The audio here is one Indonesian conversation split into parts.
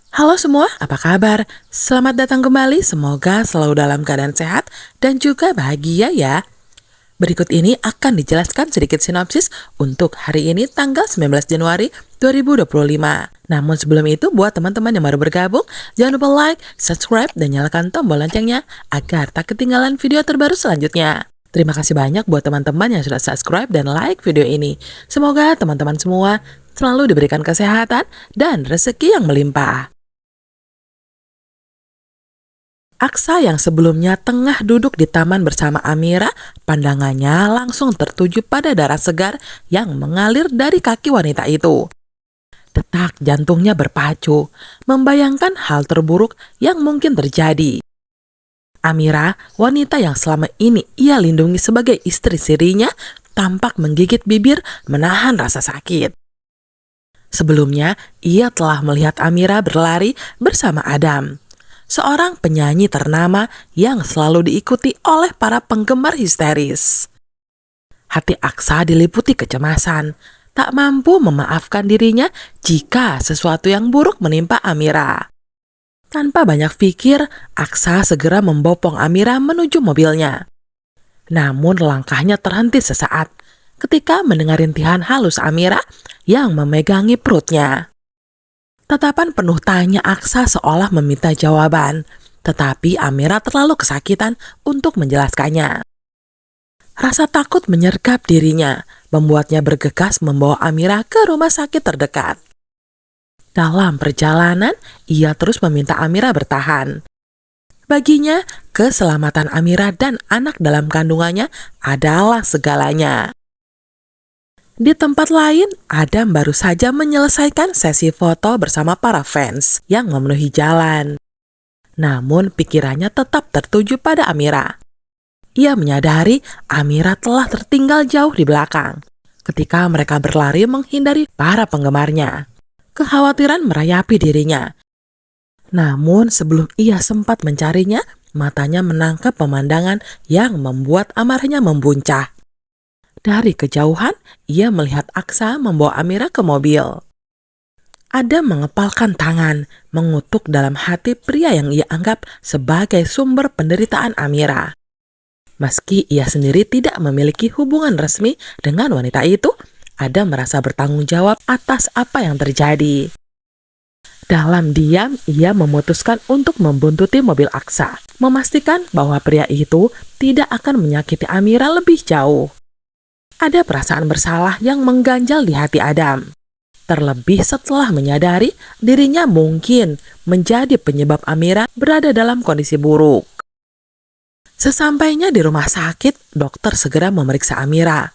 Halo semua, apa kabar? Selamat datang kembali, semoga selalu dalam keadaan sehat dan juga bahagia ya. Berikut ini akan dijelaskan sedikit sinopsis untuk hari ini tanggal 19 Januari 2025. Namun sebelum itu, buat teman-teman yang baru bergabung, jangan lupa like, subscribe, dan nyalakan tombol loncengnya agar tak ketinggalan video terbaru selanjutnya. Terima kasih banyak buat teman-teman yang sudah subscribe dan like video ini. Semoga teman-teman semua selalu diberikan kesehatan dan rezeki yang melimpah. Aksa yang sebelumnya tengah duduk di taman bersama Amira, pandangannya langsung tertuju pada darah segar yang mengalir dari kaki wanita itu. Detak jantungnya berpacu, membayangkan hal terburuk yang mungkin terjadi. Amira, wanita yang selama ini ia lindungi sebagai istri sirinya, tampak menggigit bibir menahan rasa sakit. Sebelumnya, ia telah melihat Amira berlari bersama Adam, seorang penyanyi ternama yang selalu diikuti oleh para penggemar histeris. Hati Aksa diliputi kecemasan, tak mampu memaafkan dirinya jika sesuatu yang buruk menimpa Amira. Tanpa banyak pikir, Aksa segera membopong Amira menuju mobilnya. Namun langkahnya terhenti sesaat ketika mendengar rintihan halus Amira yang memegangi perutnya. Tatapan penuh tanya Aksa seolah meminta jawaban, tetapi Amira terlalu kesakitan untuk menjelaskannya. Rasa takut menyergap dirinya, membuatnya bergegas membawa Amira ke rumah sakit terdekat. Dalam perjalanan, ia terus meminta Amira bertahan. Baginya, keselamatan Amira dan anak dalam kandungannya adalah segalanya. Di tempat lain, Adam baru saja menyelesaikan sesi foto bersama para fans yang memenuhi jalan. Namun pikirannya tetap tertuju pada Amira. Ia menyadari Amira telah tertinggal jauh di belakang ketika mereka berlari menghindari para penggemarnya. Kekhawatiran merayapi dirinya. Namun sebelum ia sempat mencarinya, matanya menangkap pemandangan yang membuat amarahnya membuncah. Dari kejauhan, ia melihat Aksa membawa Amira ke mobil. Adam mengepalkan tangan, mengutuk dalam hati pria yang ia anggap sebagai sumber penderitaan Amira. Meski ia sendiri tidak memiliki hubungan resmi dengan wanita itu, Adam merasa bertanggung jawab atas apa yang terjadi. Dalam diam, ia memutuskan untuk membuntuti mobil Aksa, memastikan bahwa pria itu tidak akan menyakiti Amira lebih jauh. Ada perasaan bersalah yang mengganjal di hati Adam. Terlebih setelah menyadari dirinya mungkin menjadi penyebab Amira berada dalam kondisi buruk. Sesampainya di rumah sakit, dokter segera memeriksa Amira.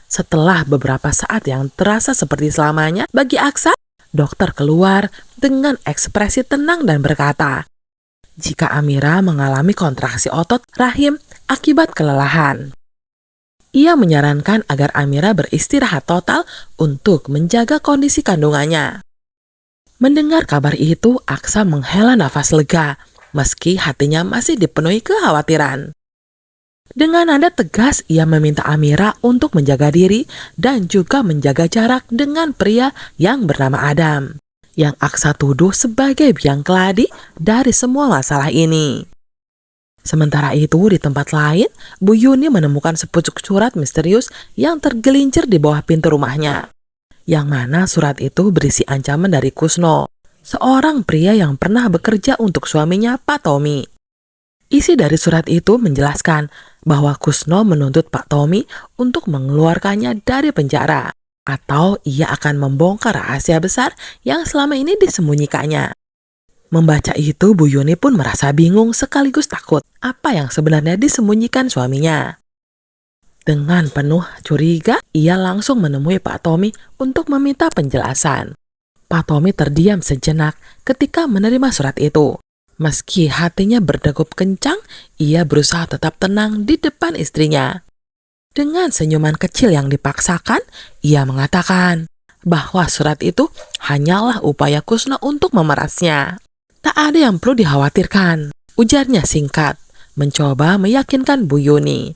Setelah beberapa saat yang terasa seperti selamanya bagi Aksa, dokter keluar dengan ekspresi tenang dan berkata, jika Amira mengalami kontraksi otot rahim akibat kelelahan. Ia menyarankan agar Amira beristirahat total untuk menjaga kondisi kandungannya. Mendengar kabar itu, Aksa menghela nafas lega, meski hatinya masih dipenuhi kekhawatiran. Dengan nada tegas, ia meminta Amira untuk menjaga diri dan juga menjaga jarak dengan pria yang bernama Adam, yang Aksa tuduh sebagai biang keladi dari semua masalah ini. Sementara itu, di tempat lain, Bu Yuni menemukan sepucuk surat misterius yang tergelincir di bawah pintu rumahnya. Yang mana surat itu berisi ancaman dari Kusno, seorang pria yang pernah bekerja untuk suaminya, Pak Tommy. Isi dari surat itu menjelaskan bahwa Kusno menuntut Pak Tommy untuk mengeluarkannya dari penjara, atau ia akan membongkar rahasia besar yang selama ini disembunyikannya. Membaca itu, Bu Yuni pun merasa bingung sekaligus takut apa yang sebenarnya disembunyikan suaminya. Dengan penuh curiga, ia langsung menemui Pak Tommy untuk meminta penjelasan. Pak Tommy terdiam sejenak ketika menerima surat itu. Meski hatinya berdegup kencang, ia berusaha tetap tenang di depan istrinya. Dengan senyuman kecil yang dipaksakan, ia mengatakan bahwa surat itu hanyalah upaya Kusno untuk memerasnya. Tak ada yang perlu dikhawatirkan, ujarnya singkat, mencoba meyakinkan Bu Yuni.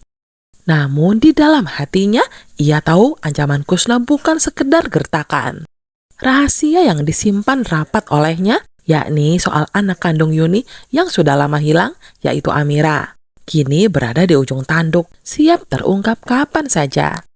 Namun di dalam hatinya, ia tahu ancaman Kusno bukan sekedar gertakan. Rahasia yang disimpan rapat olehnya yakni soal anak kandung Yuni yang sudah lama hilang, yaitu Amira. Kini berada di ujung tanduk, siap terungkap kapan saja.